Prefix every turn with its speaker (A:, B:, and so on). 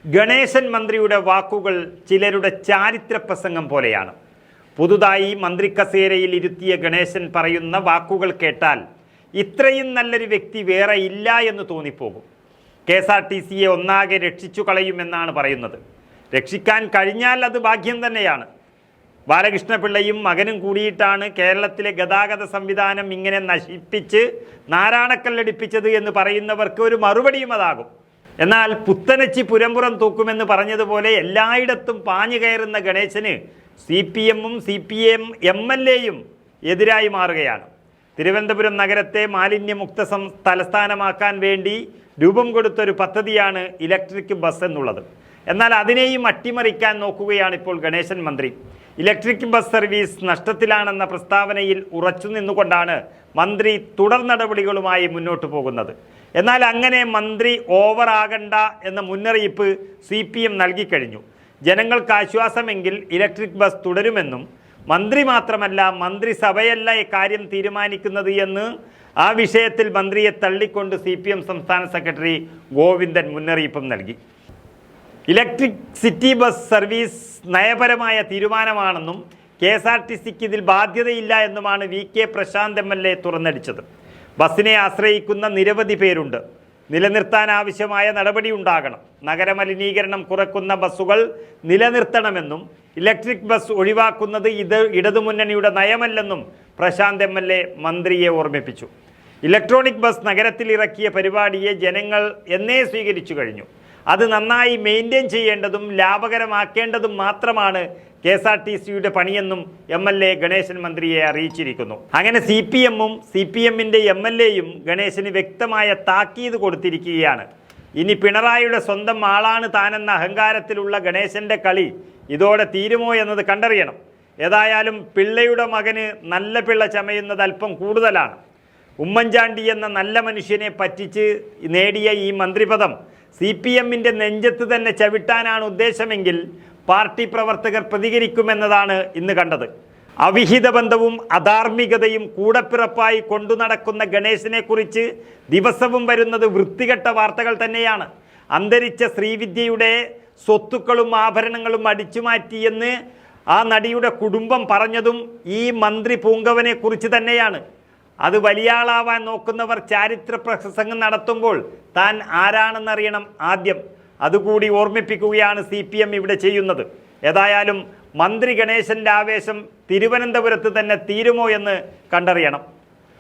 A: ഗണേശൻ മന്ത്രിയുടെ വാക്കുകൾ ചിലരുടെ ചാരിത്ര പ്രസംഗം പോലെയാണ്. പുതുതായി മന്ത്രി കസേരയിൽ ഇരുത്തിയ ഗണേശൻ പറയുന്ന വാക്കുകൾ കേട്ടാൽ ഇത്രയും നല്ലൊരു വ്യക്തി വേറെ ഇല്ല എന്ന് തോന്നിപ്പോകും. KSRTCയെ ഒന്നാകെ രക്ഷിച്ചു കളയുമെന്നാണ് പറയുന്നത്. രക്ഷിക്കാൻ കഴിഞ്ഞാൽ അത് ഭാഗ്യം തന്നെയാണ്. ബാലകൃഷ്ണപിള്ളയും മകനും കൂടിയിട്ടാണ് കേരളത്തിലെ ഗതാഗത സംവിധാനം ഇങ്ങനെ നശിപ്പിച്ച് നാരായണക്കല്ലടിപ്പിച്ചത് എന്ന് പറയുന്നവർക്ക് ഒരു മറുപടിയും അതാകും. എന്നാൽ പുത്തനച്ചി പുരമ്പുറം തൂക്കുമെന്ന് പറഞ്ഞതുപോലെ എല്ലായിടത്തും പാഞ്ഞു കയറുന്ന ഗണേശന് CPM-ഉം CPM MLA-യും എതിരായി മാറുകയാണ്. തിരുവനന്തപുരം നഗരത്തെ മാലിന്യമുക്ത തലസ്ഥാനമാക്കാൻ വേണ്ടി രൂപം കൊടുത്തൊരു പദ്ധതിയാണ് ഇലക്ട്രിക് ബസ് എന്നുള്ളത്. എന്നാൽ അതിനെയും അട്ടിമറിക്കാൻ നോക്കുകയാണ് ഇപ്പോൾ ഗണേശൻ മന്ത്രി. ഇലക്ട്രിക് ബസ് സർവീസ് നഷ്ടത്തിലാണെന്ന പ്രസ്താവനയിൽ ഉറച്ചു നിന്നുകൊണ്ടാണ് മന്ത്രി തുടർ നടപടികളുമായി മുന്നോട്ട് പോകുന്നത്. എന്നാൽ അങ്ങനെ മന്ത്രി ഓവറാകണ്ട എന്ന മുന്നറിയിപ്പ് CPM നൽകിക്കഴിഞ്ഞു. ജനങ്ങൾക്ക് ആശ്വാസമെങ്കിൽ ഇലക്ട്രിക് ബസ് തുടരുമെന്നും മന്ത്രി മാത്രമല്ല മന്ത്രിസഭയല്ല ഇക്കാര്യം തീരുമാനിക്കുന്നത് എന്ന് ആ വിഷയത്തിൽ മന്ത്രിയെ തള്ളിക്കൊണ്ട് CPM സംസ്ഥാന സെക്രട്ടറി ഗോവിന്ദൻ മുന്നറിയിപ്പും നൽകി. ഇലക്ട്രിക് സിറ്റി ബസ് സർവീസ് നയപരമായ തീരുമാനമാണെന്നും KSRTCക്ക് ഇതിൽ ബാധ്യതയില്ല എന്നുമാണ് VK പ്രശാന്ത് MLA തുറന്നടിച്ചത്. ബസ്സിനെ ആശ്രയിക്കുന്ന നിരവധി പേരുണ്ട്. നിലനിർത്താൻ ആവശ്യമായ നടപടി ഉണ്ടാകണം. നഗരമലിനീകരണം കുറയ്ക്കുന്ന ബസ്സുകൾ നിലനിർത്തണമെന്നും ഇലക്ട്രിക് ബസ് ഒഴിവാക്കുന്നത് ഇടതുമുന്നണിയുടെ നയമല്ലെന്നും പ്രശാന്ത് MLA മന്ത്രിയെ ഓർമ്മിപ്പിച്ചു. ഇലക്ട്രോണിക് ബസ് നഗരത്തിൽ ഇറക്കിയ പരിപാടിയെ ജനങ്ങൾ എന്നേ സ്വീകരിച്ചു കഴിഞ്ഞു. അത് നന്നായി മെയിൻറ്റെയിൻ ചെയ്യേണ്ടതും ലാഭകരമാക്കേണ്ടതും മാത്രമാണ് KSRTCയുടെ പണിയെന്നും MLA ഗണേശൻ മന്ത്രിയെ അറിയിച്ചിരിക്കുന്നു. അങ്ങനെ CPM-ഉം CPM-ന്റെ MLA-യും ഗണേശന് വ്യക്തമായ താക്കീത് കൊടുത്തിരിക്കുകയാണ്. ഇനി പിണറായിയുടെ സ്വന്തം ആളാണ് താനെന്ന അഹങ്കാരത്തിലുള്ള ഗണേശന്റെ കളി ഇതോടെ തീരുമോ എന്നത് കണ്ടറിയണം. ഏതായാലും പിള്ളയുടെ മകന് നല്ല പിള്ള ചമയുന്നത് അല്പം കൂടുതലാണ്. ഉമ്മൻചാണ്ടി എന്ന നല്ല മനുഷ്യനെ പറ്റിച്ച് നേടിയ ഈ മന്ത്രിപദം CPM-ന്റെ നെഞ്ചത്ത് തന്നെ ചവിട്ടാനാണ് ഉദ്ദേശമെങ്കിൽ പാർട്ടി പ്രവർത്തകർ പ്രതികരിക്കുമെന്നതാണ് ഇന്ന് കണ്ടത്. അവിഹിത ബന്ധവും അധാർമികതയും കൂടപ്പിറപ്പായി കൊണ്ടു നടക്കുന്ന ഗണേശനെ കുറിച്ച് ദിവസവും വരുന്നത് വൃത്തികെട്ട വാർത്തകൾ തന്നെയാണ്. അന്തരിച്ച ശ്രീവിദ്യയുടെ സ്വത്തുക്കളും ആഭരണങ്ങളും അടിച്ചുമാറ്റിയെന്ന് ആ നടിയുടെ കുടുംബം പറഞ്ഞതും ഈ മന്ത്രി പൂങ്കവനെ കുറിച്ച് തന്നെയാണ്. അത് വലിയാളാവാൻ നോക്കുന്നവർ ചാരിത്ര പ്രസംഗം നടത്തുമ്പോൾ താൻ ആരാണെന്നറിയണം ആദ്യം. അതുകൂടി ഓർമ്മിപ്പിക്കുകയാണ് CPM ഇവിടെ ചെയ്യുന്നത്. ഏതായാലും മന്ത്രി ഗണേശൻ്റെ ആവേശം തിരുവനന്തപുരത്ത് തന്നെ തീരുമോ എന്ന് കണ്ടറിയണം.